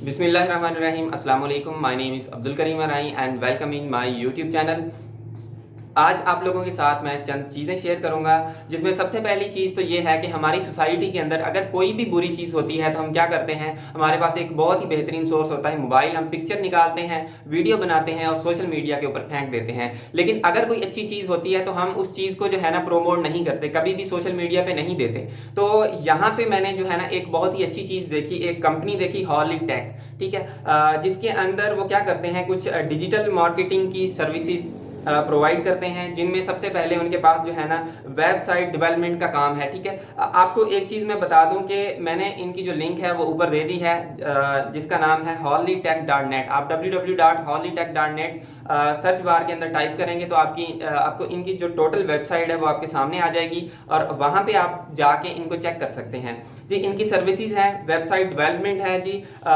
बिस्मिल्लाहिर्रहमानिर्रहीम अस्सलाम वालेकुम। My name is Abdul Karim Arai and welcome in my YouTube channel. आज आप लोगों के साथ मैं चंद चीज़ें शेयर करूंगा, जिसमें सबसे पहली चीज़ तो ये है कि हमारी सोसाइटी के अंदर अगर कोई भी बुरी चीज़ होती है तो हम क्या करते हैं, हमारे पास एक बहुत ही बेहतरीन सोर्स होता है मोबाइल। हम पिक्चर निकालते हैं, वीडियो बनाते हैं और सोशल मीडिया के ऊपर फेंक देते हैं। लेकिन अगर कोई अच्छी चीज़ होती है तो हम उस चीज़ को जो है ना प्रोमोट नहीं करते, कभी भी सोशल मीडिया पे नहीं देते। तो यहाँ पे मैंने जो है ना एक बहुत ही अच्छी चीज़ देखी, एक कंपनी देखी, हॉलीटेक। ठीक है, जिसके अंदर वो क्या करते हैं, कुछ डिजिटल मार्केटिंग की सर्विसेज प्रोवाइड करते हैं, जिनमें सबसे पहले उनके पास जो है ना वेबसाइट डेवलपमेंट का काम है। ठीक है, आपको एक चीज़ मैं बता दूं कि मैंने इनकी जो लिंक है वो ऊपर दे दी है, जिसका नाम है hollytech.net। आप www.hollytech.net सर्च बार के अंदर टाइप करेंगे तो आपको इनकी जो टोटल वेबसाइट है वो आपके सामने आ जाएगी और वहाँ पे आप जाके इनको चेक कर सकते हैं जी। इनकी सर्विसेज है, वेबसाइट डेवलपमेंट है जी,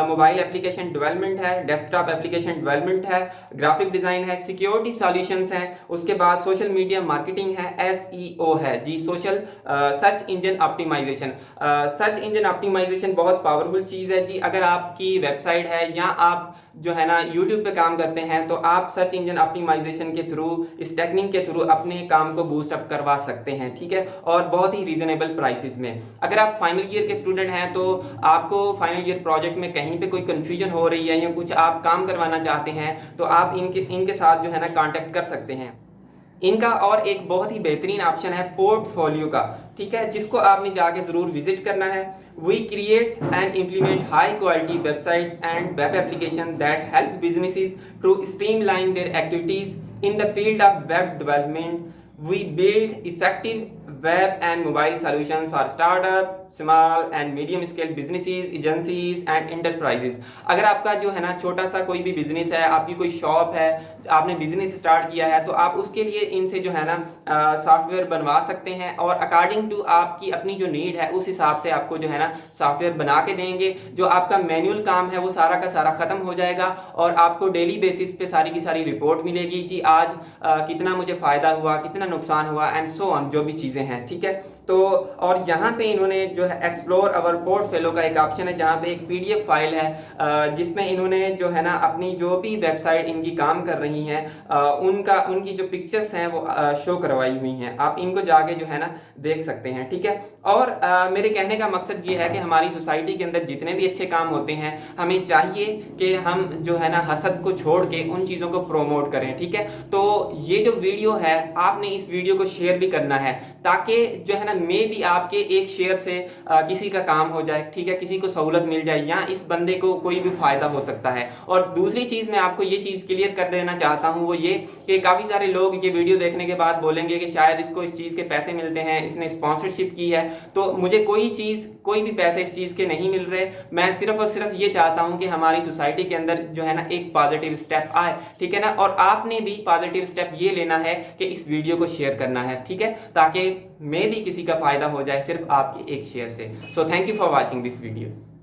मोबाइल एप्लीकेशन डेवलपमेंट है, डेस्कटॉप एप्लीकेशन डेवलपमेंट है, ग्राफिक डिज़ाइन है, सिक्योरिटी सॉल्यूशंस हैं, उसके बाद सोशल मीडिया मार्केटिंग है, एसईओ है जी, social search engine optimization. Search engine optimization बहुत पावरफुल चीज़ है जी। अगर आपकी वेबसाइट है या आप जो है ना यूट्यूब पे काम करते हैं तो आप सर्च इंजन ऑप्टिमाइजेशन के थ्रू, इस टेक्निक के थ्रू अपने काम को बूस्ट अप करवा सकते हैं। ठीक है, और बहुत ही रीजनेबल प्राइसेस में। अगर आप फाइनल ईयर के स्टूडेंट हैं तो आपको फाइनल ईयर प्रोजेक्ट में कहीं पे कोई कंफ्यूजन हो रही है या कुछ आप काम करवाना चाहते हैं तो आप इनके साथ जो है ना कांटेक्ट कर सकते हैं। इनका और एक बहुत ही बेहतरीन ऑप्शन है पोर्टफोलियो का। ठीक है, जिसको आपने जाके ज़रूर विजिट करना है। We create and implement high quality websites and web application that help businesses to streamline their activities in the field of web development. We build effective web and mobile solutions for startup, small and medium scale businesses, agencies and enterprises. अगर आपका जो है ना छोटा सा कोई भी business है, आपकी कोई शॉप है, आपने बिजनेस स्टार्ट किया है तो आप उसके लिए इनसे जो है ना सॉफ्टवेयर बनवा सकते हैं और अकॉर्डिंग टू आपकी अपनी जो नीड है उस हिसाब से आपको जो है ना सॉफ्टवेयर बना के देंगे। जो आपका मैनुअल काम है वो सारा का सारा खत्म हो जाएगा और आपको डेली बेसिस पे सारी की सारी रिपोर्ट मिलेगी जी। आज कितना मुझे फ़ायदा हुआ, कितना नुकसान हुआ एंड सो ऑन, जो भी चीज़ें हैं। ठीक है, तो और यहाँ पे इन्होंने जो है एक्सप्लोर अवर पोर्टफोलियो का एक ऑप्शन है, जहाँ पे एक पीडीएफ फाइल है जिसमें इन्होंने जो है ना अपनी जो भी वेबसाइट इनकी काम कर रही हैं उनकी जो पिक्चर्स हैं वो शो करवाई हुई हैं। आप इनको जाके जो है ना देख सकते हैं। ठीक है, और मेरे कहने का मकसद ये है कि हमारी सोसाइटी के अंदर जितने भी अच्छे काम होते हैं हमें चाहिए कि हम जो है ना हसद को छोड़ के उन चीज़ों को प्रोमोट करें। ठीक है, तो ये जो वीडियो है आपने इस वीडियो को शेयर भी करना है ताकि जो है ना मे भी आपके एक शेयर से किसी का काम हो जाए। ठीक है, किसी को सहूलत मिल जाए या इस बंदे को कोई भी फायदा हो सकता है। और दूसरी चीज़ मैं आपको ये चीज़ क्लियर कर देना चाहता हूँ वो ये कि काफ़ी सारे लोग ये वीडियो देखने के बाद बोलेंगे कि शायद इसको इस चीज़ के पैसे मिलते हैं, इसने स्पॉन्सरशिप की है। तो मुझे कोई भी पैसे इस चीज़ के नहीं मिल रहे। मैं सिर्फ और सिर्फ ये चाहता हूँ कि हमारी सोसाइटी के अंदर जो है ना एक पॉजिटिव स्टेप आए। ठीक है ना, और आपने भी पॉजिटिव स्टेप ये लेना है कि इस वीडियो को शेयर करना है। ठीक है, ताकि मे भी किसी का फायदा हो जाए सिर्फ आपके एक शेयर से। So thank you for watching this video.